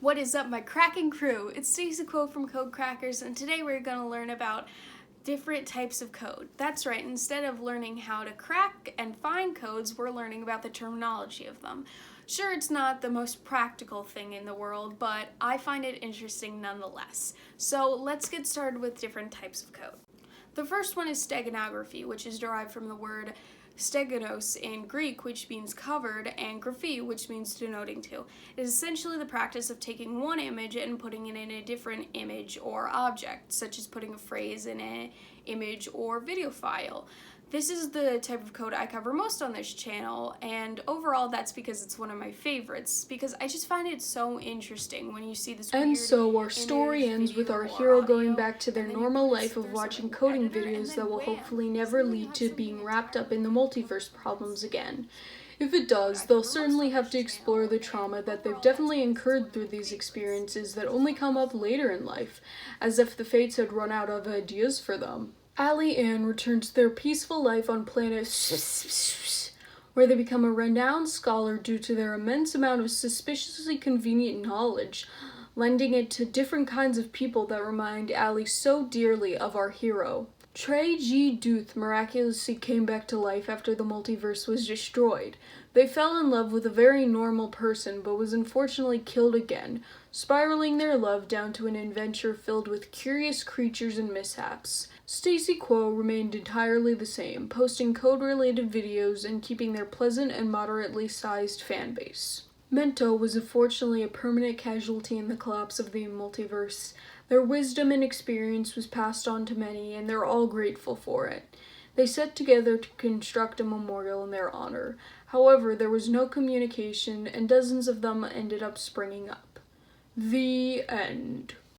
What is up, my Crackin Crew? It's Stacey Quo from Code Crackers, and today we're going to learn about different types of code. That's right, instead of learning how to crack and find codes, we're learning about the terminology of them. Sure, it's not the most practical thing in the world, but I find it interesting nonetheless. So let's get started with different types of code. The first one is steganography, which is derived from the word steganos in Greek, which means covered, and graphy, which means denoting to. It is essentially the practice of taking one image and putting it in a different image or object, such as putting a phrase in an image or video file. This is the type of code I cover most on this channel, and overall that's because it's one of my favorites, because I just find it so interesting when you see this weird And so our story ends with our hero going back to their normal life of watching coding videos that will hopefully never lead to being wrapped up in the multiverse problems again. If it does, they'll certainly have to explore the trauma that they've definitely incurred through these experiences that only come up later in life, as if the fates had run out of ideas for them. Allie Ann returns to their peaceful life on planet where they become a renowned scholar due to their immense amount of suspiciously convenient knowledge, lending it to different kinds of people that remind Allie so dearly of our hero. Trey G. Duth miraculously came back to life after the multiverse was destroyed. They fell in love with a very normal person, but was unfortunately killed again, spiraling their love down to an adventure filled with curious creatures and mishaps. Stacey Quo remained entirely the same, posting code-related videos and keeping their pleasant and moderately sized fanbase. Mento was unfortunately a permanent casualty in the collapse of the multiverse. Their wisdom and experience was passed on to many, and they're all grateful for it. They set together to construct a memorial in their honor. However, there was no communication, and dozens of them ended up springing up. The end.